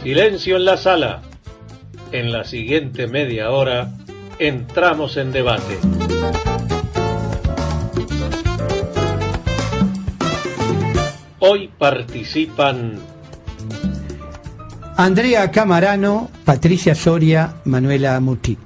Silencio en la sala. En la siguiente media hora entramos en debate. Hoy participan Andrea Camarano, Patricia Soria, Manuela Muti.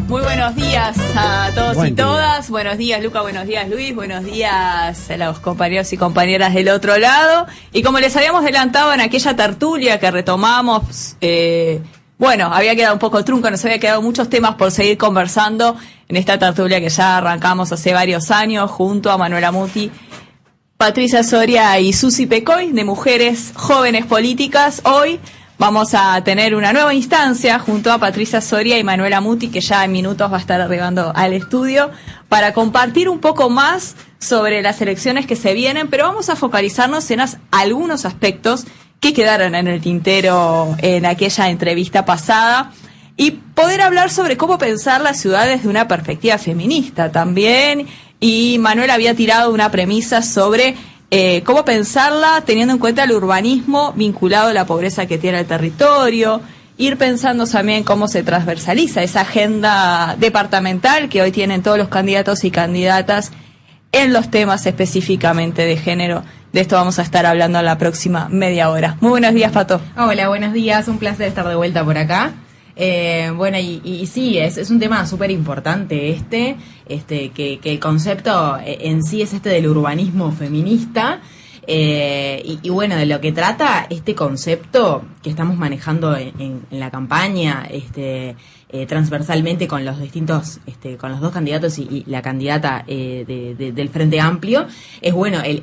Muy buenos días a todos y todas. Buenos días, Luca. Buenos días, Luis. Buenos días a los compañeros y compañeras del otro lado. Y como les habíamos adelantado en aquella tertulia que retomamos, había quedado un poco trunco, nos había quedado muchos temas por seguir conversando en esta tertulia que ya arrancamos hace varios años junto a Manuela Muti, Patricia Soria y Susi Pecoy, de Mujeres Jóvenes Políticas. Hoy vamos a tener una nueva instancia junto a Patricia Soria y Manuela Muti, que ya en minutos va a estar arribando al estudio, para compartir un poco más sobre las elecciones que se vienen, pero vamos a focalizarnos en algunos aspectos que quedaron en el tintero en aquella entrevista pasada y poder hablar sobre cómo pensar la ciudad desde una perspectiva feminista también. Y Manuela había tirado una premisa sobre cómo pensarla teniendo en cuenta el urbanismo vinculado a la pobreza que tiene el territorio, ir pensando también cómo se transversaliza esa agenda departamental que hoy tienen todos los candidatos y candidatas en los temas específicamente de género. De esto vamos a estar hablando en la próxima media hora. Muy buenos días, Pato. Hola, buenos días, un placer estar de vuelta por acá. Y sí, es un tema súper importante que el concepto en sí es del urbanismo feminista, de lo que trata este concepto que estamos manejando en la campaña, transversalmente con los distintos, con los dos candidatos y la candidata del Frente Amplio, es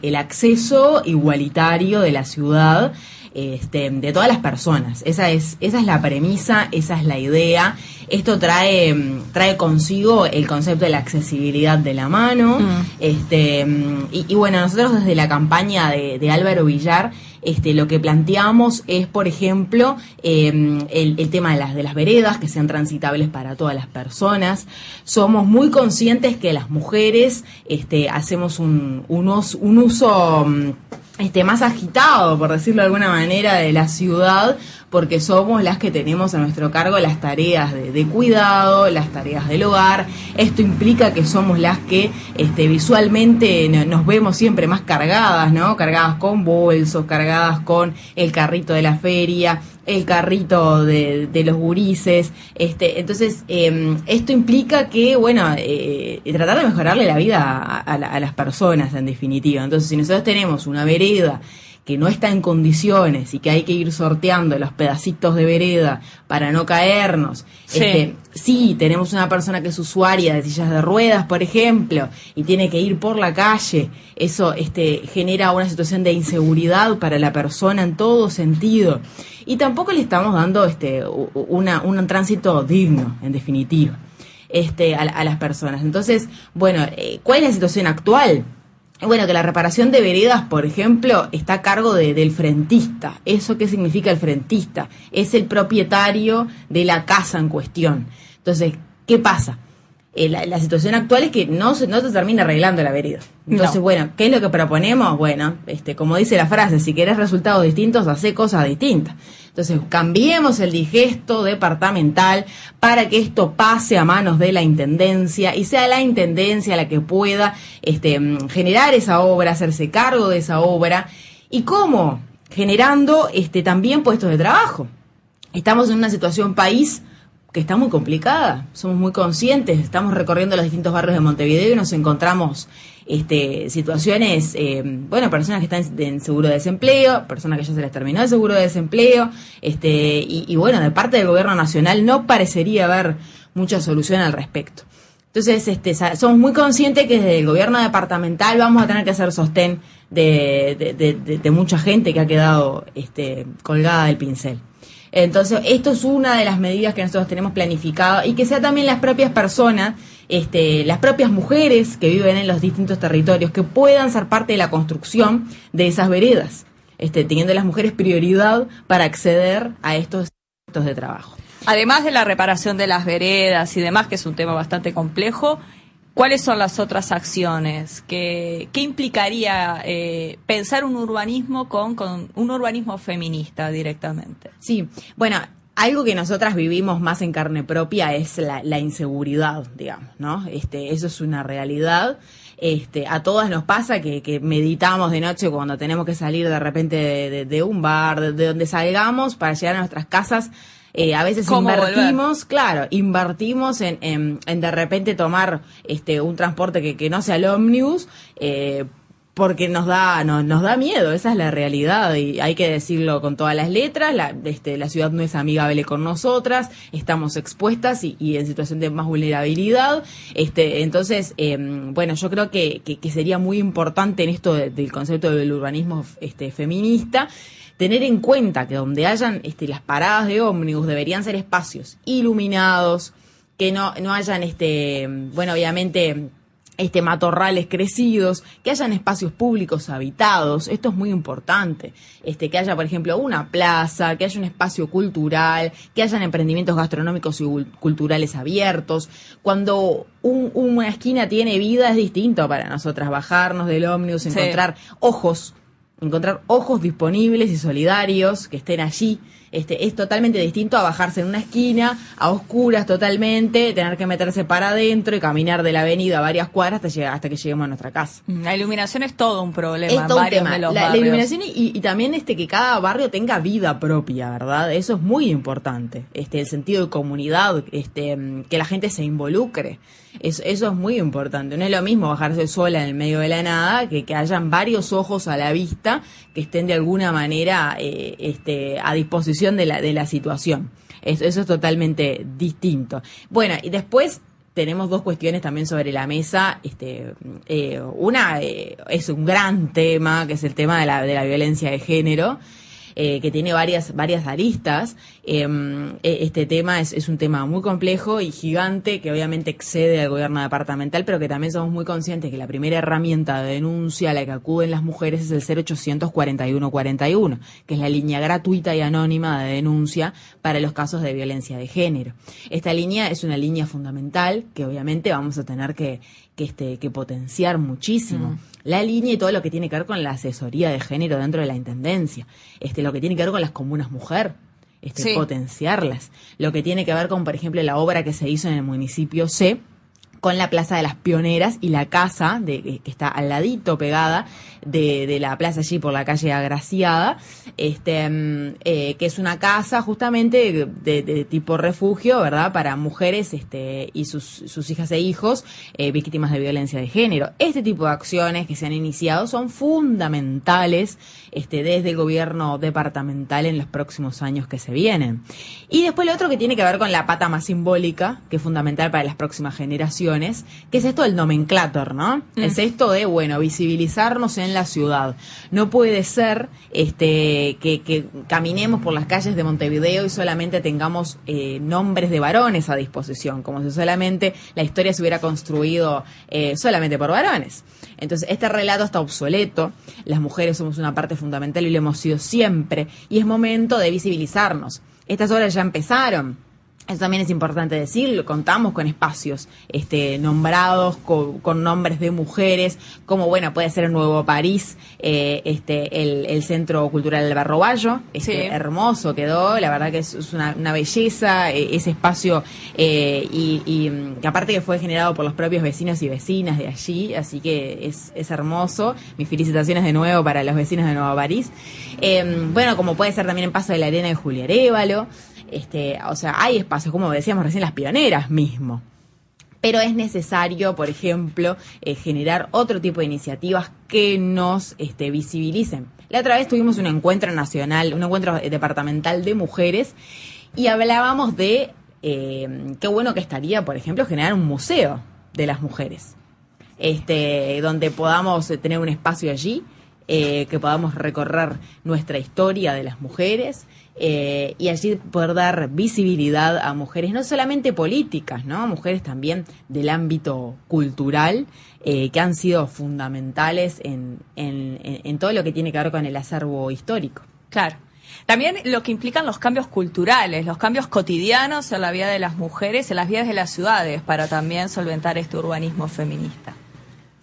el acceso igualitario de la ciudad, de todas las personas. Esa es la premisa, esa es la idea. Esto trae consigo el concepto de la accesibilidad de la mano. Nosotros desde la campaña de Álvaro Villar, lo que planteamos es, por ejemplo, el tema de las veredas, que sean transitables para todas las personas. Somos muy conscientes que las mujeres hacemos un uso más agitado, por decirlo de alguna manera, de la ciudad, porque somos las que tenemos a nuestro cargo las tareas de cuidado, las tareas del hogar. Esto implica que somos las que visualmente nos vemos siempre más cargadas, ¿no? Cargadas con bolsos, cargadas con el carrito de la feria, el carrito de los gurises. Entonces, esto implica que, tratar de mejorarle la vida a las personas, en definitiva. Entonces, si nosotros tenemos una vereda que no está en condiciones y que hay que ir sorteando los pedacitos de vereda para no caernos. Sí, tenemos una persona que es usuaria de sillas de ruedas, por ejemplo, y tiene que ir por la calle. Eso genera una situación de inseguridad para la persona en todo sentido. Y tampoco le estamos dando un tránsito digno, en definitiva, a las personas. Entonces, ¿cuál es la situación actual? Que la reparación de veredas, por ejemplo, está a cargo del frentista. ¿Eso qué significa el frentista? Es el propietario de la casa en cuestión. Entonces, ¿qué pasa? La situación actual es que no se termina arreglando la vereda. Entonces, ¿qué es lo que proponemos? Como dice la frase, si querés resultados distintos, hacé cosas distintas. Entonces, cambiemos el digesto departamental para que esto pase a manos de la Intendencia y sea la Intendencia la que pueda generar esa obra, hacerse cargo de esa obra. ¿Y cómo? Generando también puestos de trabajo. Estamos en una situación país que está muy complicada, somos muy conscientes, estamos recorriendo los distintos barrios de Montevideo y nos encontramos situaciones, personas que están en seguro de desempleo, personas que ya se les terminó el seguro de desempleo, de parte del gobierno nacional no parecería haber mucha solución al respecto. Entonces, somos muy conscientes que desde el gobierno departamental vamos a tener que hacer sostén de mucha gente que ha quedado colgada del pincel. Entonces, esto es una de las medidas que nosotros tenemos planificado y que sea también las propias personas, las propias mujeres que viven en los distintos territorios, que puedan ser parte de la construcción de esas veredas, teniendo las mujeres prioridad para acceder a estos puestos de trabajo. Además de la reparación de las veredas y demás, que es un tema bastante complejo, ¿Cuáles son las otras acciones? ¿Qué implicaría pensar un urbanismo con un urbanismo feminista directamente? Sí, bueno, algo que nosotras vivimos más en carne propia es la inseguridad, digamos, ¿no? Eso es una realidad. A todas nos pasa que meditamos de noche cuando tenemos que salir de repente de un bar, de donde salgamos para llegar a nuestras casas. A veces invertimos en de repente tomar un transporte que no sea el ómnibus, porque nos da miedo, esa es la realidad, y hay que decirlo con todas las letras. La ciudad no es amigable con nosotras, estamos expuestas y en situación de más vulnerabilidad. Entonces, bueno, yo creo que sería muy importante en esto del concepto del urbanismo feminista, tener en cuenta que donde hayan las paradas de ómnibus deberían ser espacios iluminados, que no hayan bueno, obviamente matorrales crecidos, que hayan espacios públicos habitados. Esto es muy importante. Que haya, por ejemplo, una plaza, que haya un espacio cultural, que hayan emprendimientos gastronómicos y culturales abiertos. Cuando una esquina tiene vida, es distinto para nosotras bajarnos del ómnibus, encontrar ojos disponibles y solidarios que estén allí. Es totalmente distinto a bajarse en una esquina, a oscuras totalmente, tener que meterse para adentro y caminar de la avenida varias cuadras hasta que lleguemos a nuestra casa. La iluminación es todo un problema. Es todo un tema. De los la barrios. Iluminación y también que cada barrio tenga vida propia, ¿verdad? Eso es muy importante. El sentido de comunidad, que la gente se involucre. Eso es muy importante. No es lo mismo bajarse sola en el medio de la nada que hayan varios ojos a la vista que estén de alguna manera a disposición de la situación. Eso es totalmente distinto. Bueno, y después tenemos dos cuestiones también sobre la mesa. Una es un gran tema, que es el tema de la violencia de género, que tiene varias aristas. Este tema es un tema muy complejo y gigante, que obviamente excede al gobierno departamental, pero que también somos muy conscientes que la primera herramienta de denuncia a la que acuden las mujeres es el 0800 41 41, que es la línea gratuita y anónima de denuncia para los casos de violencia de género. Esta línea es una línea fundamental que obviamente vamos a tener que potenciar muchísimo. La línea y todo lo que tiene que ver con la asesoría de género dentro de la intendencia, lo que tiene que ver con las comunas mujer, Sí. Potenciarlas, lo que tiene que ver con, por ejemplo, la obra que se hizo en el municipio C, con la Plaza de las Pioneras y la casa que está al ladito pegada de la plaza allí por la calle Agraciada, que es una casa justamente de tipo refugio, ¿verdad?, para mujeres y sus hijas e hijos víctimas de violencia de género. Este tipo de acciones que se han iniciado son fundamentales desde el gobierno departamental en los próximos años que se vienen. Y después lo otro que tiene que ver con la pata más simbólica, que es fundamental para las próximas generaciones, que es esto del nomenclator, ¿no? Es esto de, bueno, visibilizarnos en la ciudad. No puede ser que caminemos por las calles de Montevideo y solamente tengamos nombres de varones a disposición, como si solamente la historia se hubiera construido solamente por varones. Entonces, este relato está obsoleto. Las mujeres somos una parte fundamental y lo hemos sido siempre, y es momento de visibilizarnos. Estas obras ya empezaron. Eso también es importante decirlo. Contamos con espacios nombrados con nombres de mujeres, como bueno, puede ser el Nuevo París, el Centro Cultural del Barroballo, Sí. Hermoso quedó, la verdad que es una belleza ese espacio, y que aparte que fue generado por los propios vecinos y vecinas de allí, así que es hermoso. Mis felicitaciones de nuevo para los vecinos de Nuevo París. Bueno, como puede ser también en Paso de la Arena de Julia Arévalo. O sea, hay espacios, como decíamos recién, las Pioneras mismo. Pero es necesario, por ejemplo, generar otro tipo de iniciativas que nos visibilicen. La otra vez tuvimos un encuentro nacional, un encuentro departamental de mujeres, y hablábamos de qué bueno que estaría, por ejemplo, generar un museo de las mujeres, donde podamos tener un espacio allí, que podamos recorrer nuestra historia de las mujeres, y allí poder dar visibilidad a mujeres, no solamente políticas, ¿no? Mujeres también del ámbito cultural, que han sido fundamentales en todo lo que tiene que ver con el acervo histórico. Claro. También lo que implican los cambios culturales, los cambios cotidianos en la vida de las mujeres, en las vidas de las ciudades, para también solventar este urbanismo feminista.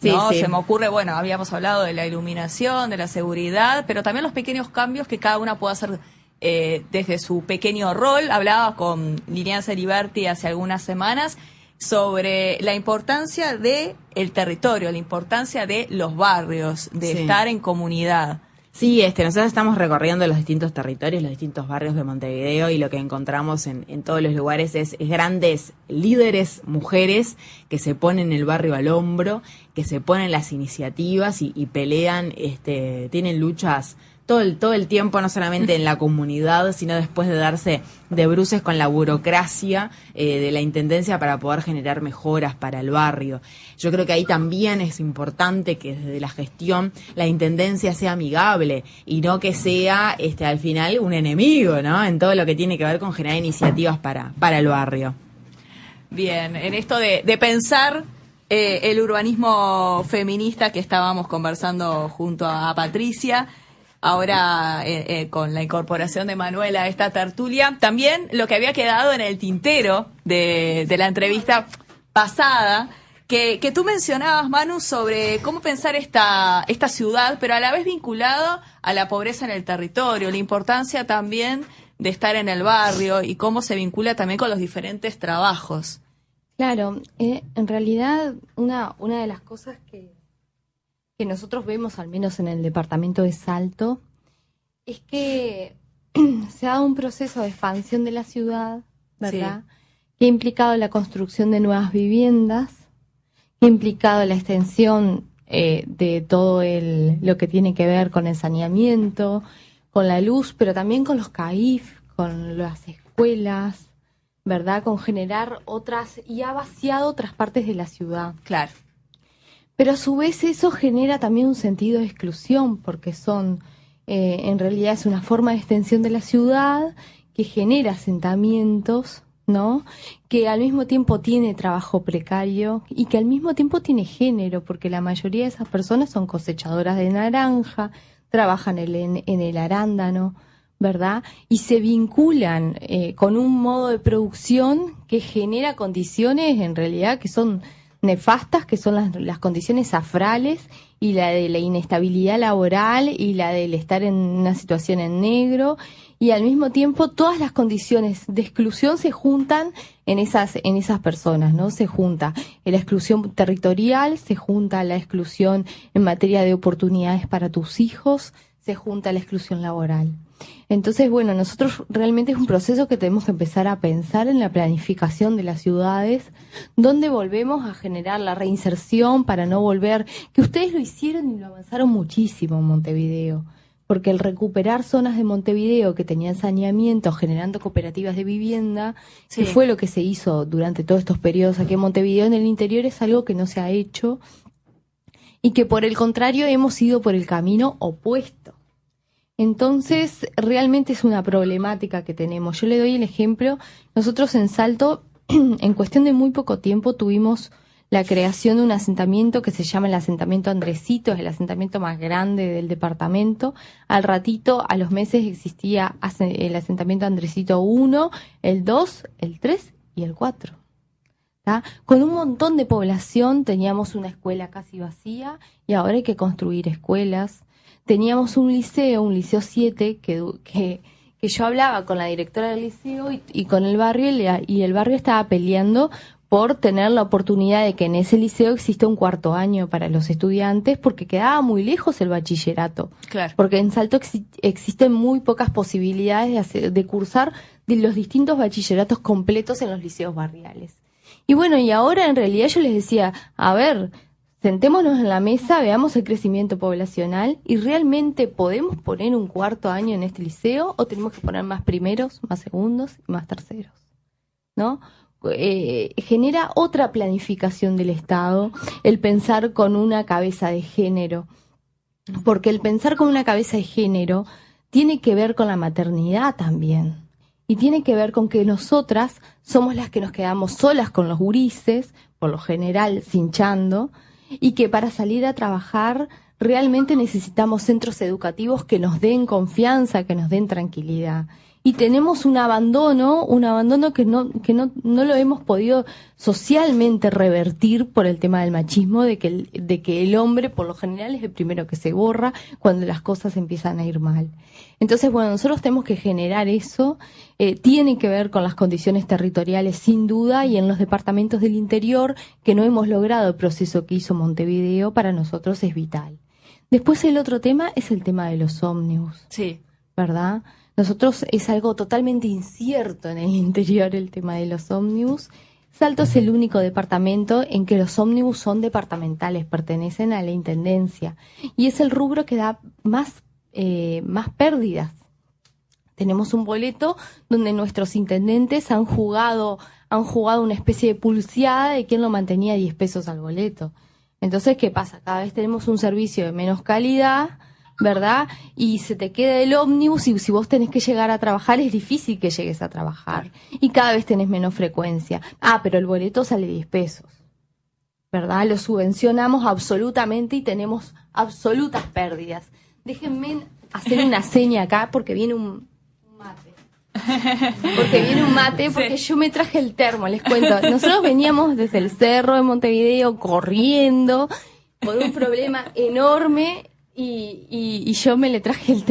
¿No? Sí. Se me ocurre, bueno, habíamos hablado de la iluminación, de la seguridad, pero también los pequeños cambios que cada una puede hacer desde su pequeño rol. Hablaba con Lilian Celiberti hace algunas semanas sobre la importancia de el territorio, la importancia de los barrios, de estar en comunidad. Sí, nosotros estamos recorriendo los distintos territorios, los distintos barrios de Montevideo, y lo que encontramos en todos los lugares es grandes líderes, mujeres, que se ponen el barrio al hombro, que se ponen las iniciativas y pelean, tienen luchas todo el tiempo, no solamente en la comunidad, sino después de darse de bruces con la burocracia de la intendencia para poder generar mejoras para el barrio. Yo creo que ahí también es importante que desde la gestión la intendencia sea amigable y no que sea al final un enemigo, ¿no? En todo lo que tiene que ver con generar iniciativas para el barrio. Bien, en esto de pensar el urbanismo feminista que estábamos conversando junto a Patricia, ahora con la incorporación de Manuela a esta tertulia, también lo que había quedado en el tintero de la entrevista pasada, que tú mencionabas, Manu, sobre cómo pensar esta ciudad, pero a la vez vinculado a la pobreza en el territorio, la importancia también de estar en el barrio y cómo se vincula también con los diferentes trabajos. Claro, en realidad una de las cosas que nosotros vemos, al menos en el departamento de Salto, es que se ha dado un proceso de expansión de la ciudad, ¿verdad? Sí. Que ha implicado la construcción de nuevas viviendas, que ha implicado la extensión de todo lo que tiene que ver con el saneamiento, con la luz, pero también con los CAIF, con las escuelas, ¿verdad? Con generar otras, y ha vaciado otras partes de la ciudad. Claro. Pero a su vez eso genera también un sentido de exclusión, porque en realidad es una forma de extensión de la ciudad que genera asentamientos, ¿no? Que al mismo tiempo tiene trabajo precario y que al mismo tiempo tiene género, porque la mayoría de esas personas son cosechadoras de naranja, trabajan en el arándano, ¿verdad? Y se vinculan con un modo de producción que genera condiciones en realidad que son nefastas, que son las condiciones afrales y la de la inestabilidad laboral y la del estar en una situación en negro, y al mismo tiempo todas las condiciones de exclusión se juntan en esas personas, ¿no? Se junta la exclusión territorial, se junta la exclusión en materia de oportunidades para tus hijos, se junta la exclusión laboral. Entonces, bueno, nosotros realmente es un proceso que tenemos que empezar a pensar en la planificación de las ciudades, donde volvemos a generar la reinserción para no volver, que ustedes lo hicieron y lo avanzaron muchísimo en Montevideo, porque el recuperar zonas de Montevideo que tenían saneamiento, generando cooperativas de vivienda, sí, que fue lo que se hizo durante todos estos periodos aquí en Montevideo, en el interior es algo que no se ha hecho y que por el contrario hemos ido por el camino opuesto. Entonces, realmente es una problemática que tenemos. Yo le doy el ejemplo, nosotros en Salto, en cuestión de muy poco tiempo, tuvimos la creación de un asentamiento que se llama el asentamiento Andresito, es el asentamiento más grande del departamento. Al ratito, a los meses, existía el asentamiento Andresito 1, el 2, el 3 y el 4. ¿Tá? Con un montón de población, teníamos una escuela casi vacía y ahora hay que construir escuelas. Teníamos un liceo 7, que yo hablaba con la directora del liceo y con el barrio, y el barrio estaba peleando por tener la oportunidad de que en ese liceo exista un cuarto año para los estudiantes, porque quedaba muy lejos el bachillerato. Claro. Porque en Salto existen muy pocas posibilidades de cursar de los distintos bachilleratos completos en los liceos barriales. Y bueno, y ahora en realidad yo les decía, a ver, sentémonos en la mesa, veamos el crecimiento poblacional y realmente podemos poner un cuarto año en este liceo o tenemos que poner más primeros, más segundos y más terceros, ¿no? Genera otra planificación del Estado el pensar con una cabeza de género, porque el pensar con una cabeza de género tiene que ver con la maternidad también. Y tiene que ver con que nosotras somos las que nos quedamos solas con los gurises, por lo general cinchando, y que para salir a trabajar realmente necesitamos centros educativos que nos den confianza, que nos den tranquilidad. Y tenemos un abandono que no lo hemos podido socialmente revertir por el tema del machismo, de que el hombre por lo general es el primero que se borra cuando las cosas empiezan a ir mal. Entonces, bueno, nosotros tenemos que generar eso, tiene que ver con las condiciones territoriales sin duda, y en los departamentos del interior que no hemos logrado el proceso que hizo Montevideo, para nosotros es vital. Después el otro tema es el tema de los ómnibus. Sí. ¿Verdad? Nosotros es algo totalmente incierto en el interior el tema de los ómnibus. Salto es el único departamento en que los ómnibus son departamentales, pertenecen a la intendencia. Y es el rubro que da más pérdidas. Tenemos un boleto donde nuestros intendentes han jugado una especie de pulseada de quién lo mantenía 10 pesos al boleto. Entonces, ¿qué pasa? Cada vez tenemos un servicio de menos calidad, ¿verdad? Y se te queda el ómnibus, y si vos tenés que llegar a trabajar, es difícil que llegues a trabajar. Y cada vez tenés menos frecuencia. Pero el boleto sale 10 pesos, ¿verdad? Lo subvencionamos absolutamente y tenemos absolutas pérdidas. Déjenme hacer una seña acá porque viene un mate. Porque yo me traje el termo, les cuento. Nosotros veníamos desde el cerro de Montevideo corriendo por un problema enorme. Y yo me le traje el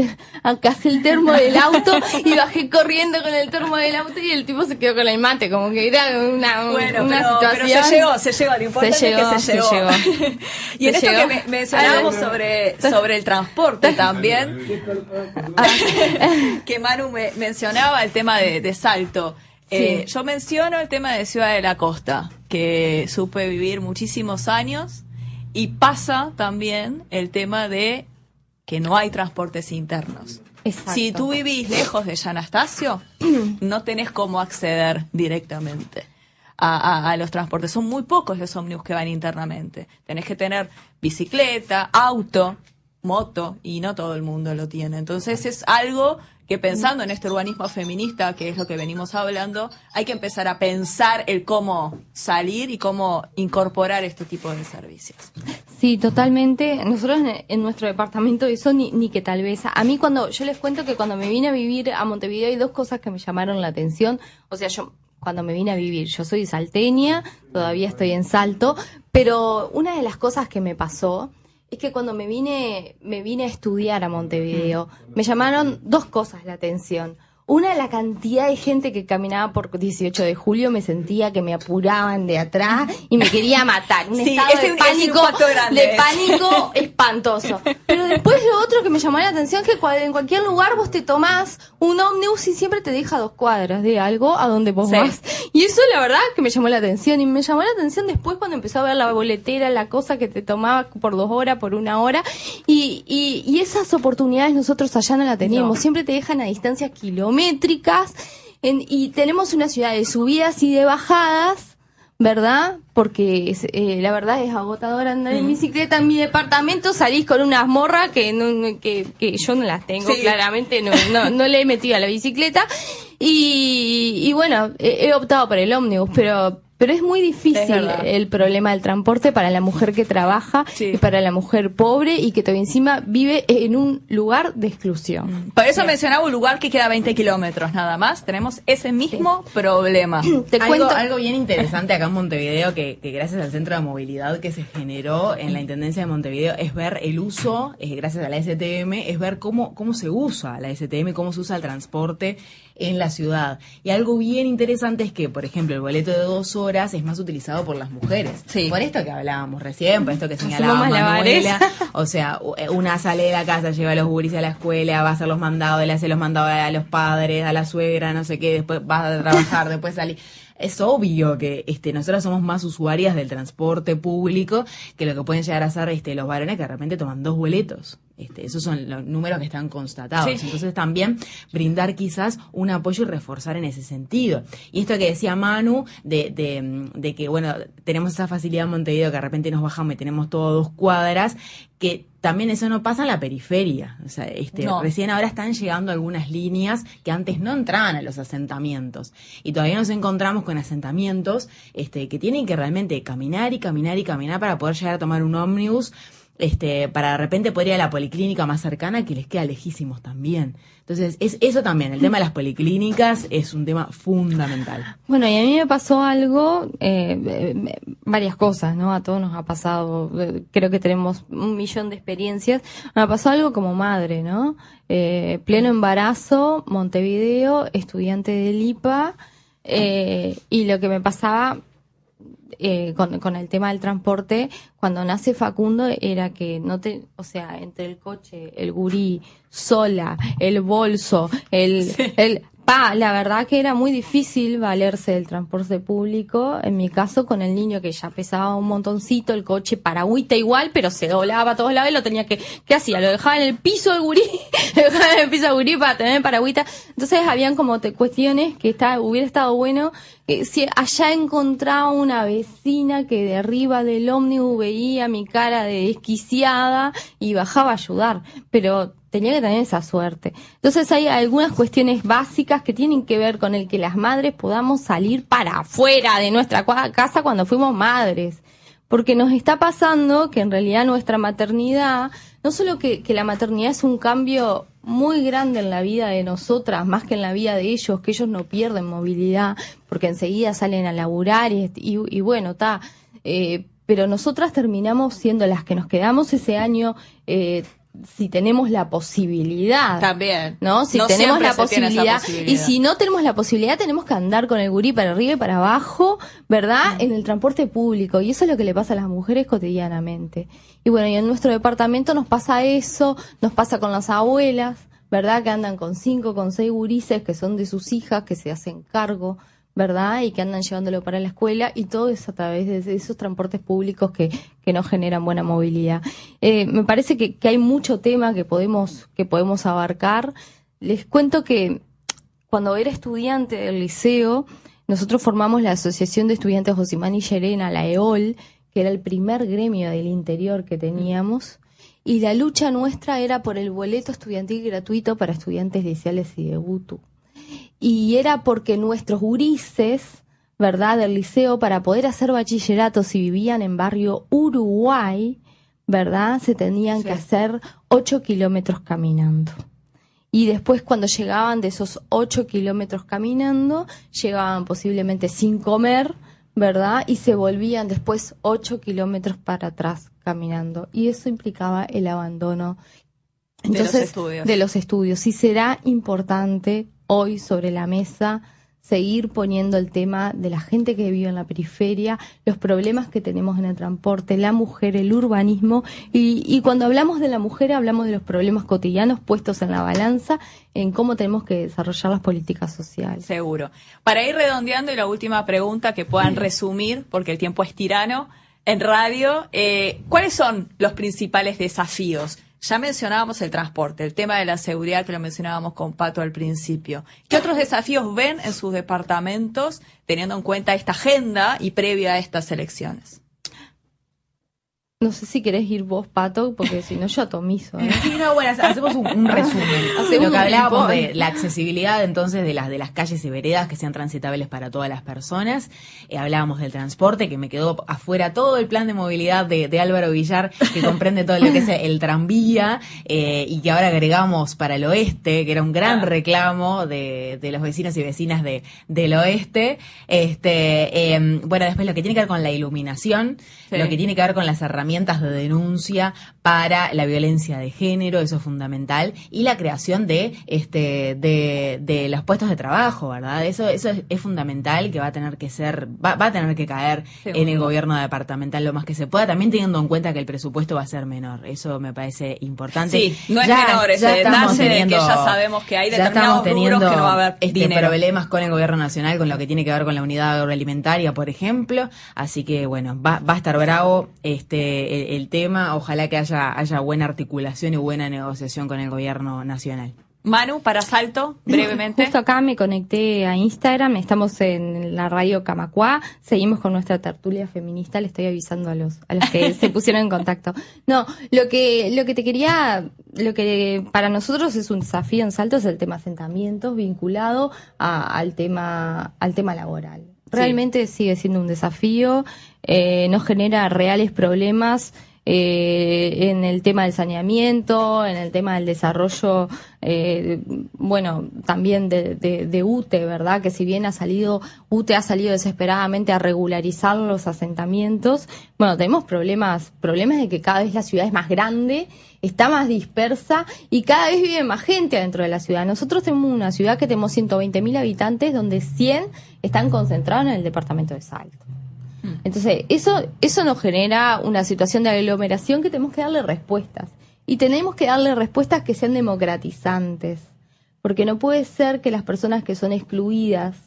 termo del auto y bajé corriendo con el termo del auto, y el tipo se quedó con el mate, como que era una situación. Pero se llegó, lo importante es que se llegó. Y en esto que mencionábamos sobre el transporte también, que Manu mencionaba el tema de Salto. Sí. Yo menciono el tema de Ciudad de la Costa, que supe vivir muchísimos años. Y pasa también el tema de que no hay transportes internos. Exacto. Si tú vivís lejos de Anastasio, no tenés cómo acceder directamente a los transportes. Son muy pocos los ómnibus que van internamente. Tenés que tener bicicleta, auto, moto, y no todo el mundo lo tiene. Entonces es algo que, pensando en este urbanismo feminista, que es lo que venimos hablando, hay que empezar a pensar el cómo salir y cómo incorporar este tipo de servicios. Sí, totalmente. Nosotros en nuestro departamento eso ni que tal vez. A mí yo les cuento que cuando me vine a vivir a Montevideo hay dos cosas que me llamaron la atención. O sea, cuando me vine a vivir, yo soy salteña, todavía estoy en Salto, pero una de las cosas que me pasó es que cuando me vine a estudiar a Montevideo, me llamaron dos cosas la atención. Una, la cantidad de gente que caminaba por 18 de julio, me sentía que me apuraban de atrás y me quería matar. Un estado de pánico espantoso. Pero después lo otro que me llamó la atención es que en cualquier lugar vos te tomás un ómnibus y siempre te deja 2 cuadras de algo a donde vos vas. Y eso la verdad que me llamó la atención. Y me llamó la atención después cuando empezó a ver la boletera, la cosa que te tomaba por 2 horas, por 1 hora. Y esas oportunidades nosotros allá no la teníamos. No. Siempre te dejan a distancias kilométricas. Y tenemos una ciudad de subidas y de bajadas, ¿verdad? Porque la verdad es agotadora andar en bicicleta. En mi departamento salís con unas morras que yo no las tengo, claramente no le he metido a la bicicleta. Y bueno, he optado por el ómnibus, pero es muy difícil el problema del transporte para la mujer que trabaja y para la mujer pobre y que todavía encima vive en un lugar de exclusión. Por eso mencionaba un lugar que queda a 20 kilómetros nada más. Tenemos ese mismo problema. Algo bien interesante acá en Montevideo, que gracias al centro de movilidad que se generó en la Intendencia de Montevideo, es ver el uso, gracias a la STM, es ver cómo se usa la STM, cómo se usa el transporte en la ciudad. Y algo bien interesante es que, por ejemplo, el boleto de 2 horas es más utilizado por las mujeres. Sí. Por esto que hablábamos recién, por esto que señalaba Manuela. O sea, una sale de la casa, lleva a los guris a la escuela, va a hacer los mandados, le hace los mandados a los padres, a la suegra, no sé qué, después va a trabajar, después salir. Es obvio que nosotros somos más usuarias del transporte público que lo que pueden llegar a ser los varones que de repente toman 2 boletos. Esos son los números que están constatados. Sí. Entonces también brindar quizás un apoyo y reforzar en ese sentido. Y esto que decía Manu, de que, bueno, tenemos esa facilidad en Montevideo que de repente nos bajamos y tenemos todo a 2 cuadras, que también eso no pasa en la periferia. O sea, recién ahora están llegando algunas líneas que antes no entraban a los asentamientos. Y todavía nos encontramos con asentamientos que tienen que realmente caminar y caminar y caminar para poder llegar a tomar un ómnibus. para de repente poder ir a la policlínica más cercana que les queda lejísimos también. Entonces, eso también, el tema de las policlínicas es un tema fundamental. Bueno, y a mí me pasó algo, varias cosas, ¿no? A todos nos ha pasado, creo que tenemos 1.000.000 de experiencias. Me pasó algo como madre, ¿no? Pleno embarazo, Montevideo, estudiante del IPA, y lo que me pasaba con el tema del transporte, cuando nace Facundo, era que entre el coche, el gurí, sola, el bolso, la verdad que era muy difícil valerse del transporte público. En mi caso, con el niño que ya pesaba un montoncito, el coche paragüita igual, pero se doblaba a todos lados y lo tenía ¿qué hacía? Lo dejaba en el piso del gurí, para tener paragüita. Entonces habían como cuestiones que hubiera estado bueno si allá encontraba una vecina que de arriba del ómnibus veía mi cara de desquiciada y bajaba a ayudar, pero tenía que tener esa suerte. Entonces hay algunas cuestiones básicas que tienen que ver con el que las madres podamos salir para afuera de nuestra casa cuando fuimos madres. Porque nos está pasando que en realidad nuestra maternidad, no solo que la maternidad es un cambio muy grande en la vida de nosotras, más que en la vida de ellos, que ellos no pierden movilidad, porque enseguida salen a laburar y bueno, pero nosotras terminamos siendo las que nos quedamos ese año, si tenemos la posibilidad. También. ¿No? Si no tenemos la posibilidad. Y si no tenemos la posibilidad, tenemos que andar con el gurí para arriba y para abajo, ¿verdad? En el transporte público. Y eso es lo que le pasa a las mujeres cotidianamente. Y bueno, y en nuestro departamento nos pasa eso, nos pasa con las abuelas, ¿verdad? Que andan con 5, con 6 gurises que son de sus hijas, que se hacen cargo, ¿verdad? Y que andan llevándolo para la escuela, y todo es a través de esos transportes públicos que no generan buena movilidad. Me parece que hay mucho tema que podemos abarcar. Les cuento que cuando era estudiante del liceo, nosotros formamos la Asociación de Estudiantes Josimán y Llerena, la EOL, que era el primer gremio del interior que teníamos, y la lucha nuestra era por el boleto estudiantil gratuito para estudiantes liceales y de UTU. Y era porque nuestros gurises, ¿verdad?, del liceo, para poder hacer bachillerato, si vivían en barrio Uruguay, ¿verdad?, se tenían que hacer 8 kilómetros caminando. Y después, cuando llegaban de esos 8 kilómetros caminando, llegaban posiblemente sin comer, ¿verdad?, y se volvían después 8 kilómetros para atrás caminando. Y eso implicaba el abandono, entonces, de los estudios. Y será importante hoy sobre la mesa seguir poniendo el tema de la gente que vive en la periferia, los problemas que tenemos en el transporte, la mujer, el urbanismo, y cuando hablamos de la mujer hablamos de los problemas cotidianos puestos en la balanza, en cómo tenemos que desarrollar las políticas sociales. Seguro. Para ir redondeando, y la última pregunta que puedan resumir, porque el tiempo es tirano, en radio, ¿cuáles son los principales desafíos? Ya mencionábamos el transporte, el tema de la seguridad que lo mencionábamos con Pato al principio. ¿Qué otros desafíos ven en sus departamentos teniendo en cuenta esta agenda y previa a estas elecciones? No sé si querés ir vos, Pato, porque si no yo atomizo. Sí, no, bueno, hacemos un resumen. Lo que hablábamos de la accesibilidad, entonces, de las calles y veredas que sean transitables para todas las personas. Hablábamos del transporte, que me quedó afuera todo el plan de movilidad de Álvaro Villar, que comprende todo lo que es el tranvía, y que ahora agregamos para el oeste, que era un gran reclamo de los vecinos y vecinas del oeste. Bueno, después lo que tiene que ver con la iluminación, lo que tiene que ver con las herramientas de denuncia para la violencia de género, eso es fundamental, y la creación de los puestos de trabajo, ¿verdad? Eso es fundamental, que va a tener que caer en el gobierno departamental lo más que se pueda, también teniendo en cuenta que el presupuesto va a ser menor. Eso me parece importante. Sí, no es menor ese detalle de que ya sabemos que hay determinados rubros que no va a haber dinero. Problemas con el gobierno nacional, con lo que tiene que ver con la unidad agroalimentaria, por ejemplo. Así que, bueno, va a estar bravo el tema. Ojalá que haya buena articulación y buena negociación con el gobierno nacional. Manu, para Salto, brevemente. Justo acá me conecté a Instagram, estamos en la radio Camacuá, seguimos con nuestra tertulia feminista, le estoy avisando a los que se pusieron en contacto. No, lo que para nosotros es un desafío en Salto es el tema asentamientos vinculado al tema laboral. Realmente sigue siendo un desafío, nos genera reales problemas. en el tema del saneamiento, en el tema del desarrollo, bueno, también de UTE, ¿verdad? Que si bien UTE ha salido desesperadamente a regularizar los asentamientos, bueno, tenemos problemas de que cada vez la ciudad es más grande, está más dispersa y cada vez vive más gente dentro de la ciudad. Nosotros tenemos una ciudad que tenemos 120.000 habitantes, donde 100 están concentrados en el departamento de Salto. Entonces, eso nos genera una situación de aglomeración que tenemos que darle respuestas. Y tenemos que darle respuestas que sean democratizantes. Porque no puede ser que las personas que son excluidas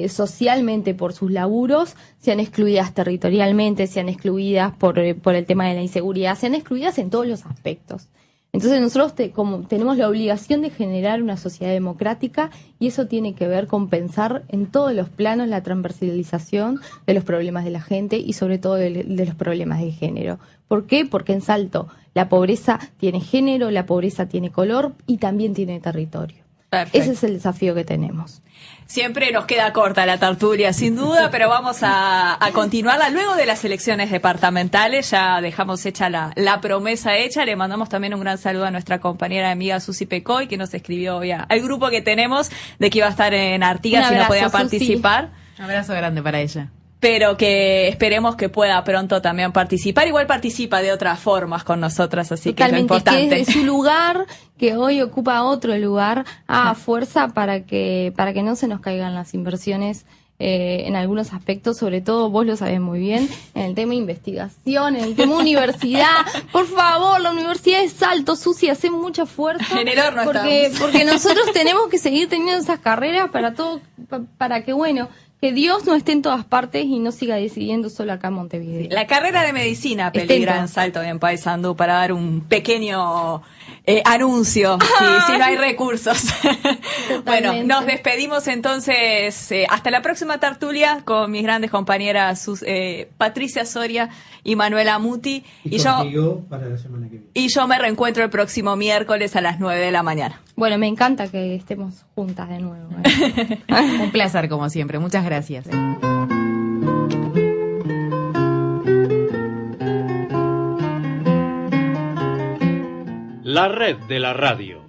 socialmente por sus laburos sean excluidas territorialmente, sean excluidas por el tema de la inseguridad, sean excluidas en todos los aspectos. Entonces nosotros como tenemos la obligación de generar una sociedad democrática y eso tiene que ver con pensar en todos los planos la transversalización de los problemas de la gente y sobre todo de los problemas de género. ¿Por qué? Porque en Salto la pobreza tiene género, la pobreza tiene color y también tiene territorio. Perfecto. Ese es el desafío que tenemos. Siempre nos queda corta la tertulia, sin duda, pero vamos a continuarla. Luego de las elecciones departamentales, ya dejamos hecha la promesa hecha. Le mandamos también un gran saludo a nuestra compañera amiga Susi Pecoy, que nos escribió hoy al grupo que tenemos de que iba a estar en Artigas y no podía participar. Un abrazo grande para ella. Pero que esperemos que pueda pronto también participar. Igual participa de otras formas con nosotras, así que es lo importante. Que es de su lugar, que hoy ocupa otro lugar, a fuerza para que no se nos caigan las inversiones en algunos aspectos, sobre todo vos lo sabés muy bien, en el tema investigación, en el tema universidad. Por favor, la Universidad de Salto, Susi, hace mucha fuerza. En el horno porque nosotros tenemos que seguir teniendo esas carreras para que, bueno, que Dios no esté en todas partes y no siga decidiendo solo acá en Montevideo. La carrera de medicina peligra en Salto y en Paysandú, para dar un pequeño anuncio, si no hay recursos. Bueno, nos despedimos entonces. Hasta la próxima tertulia con mis grandes compañeras Patricia Soria y Manuela Muti. Y contigo para la semana que viene. Y yo me reencuentro el próximo miércoles a las 9 de la mañana. Bueno, me encanta que estemos juntas de nuevo. Un placer, como siempre. Muchas gracias. La red de la radio.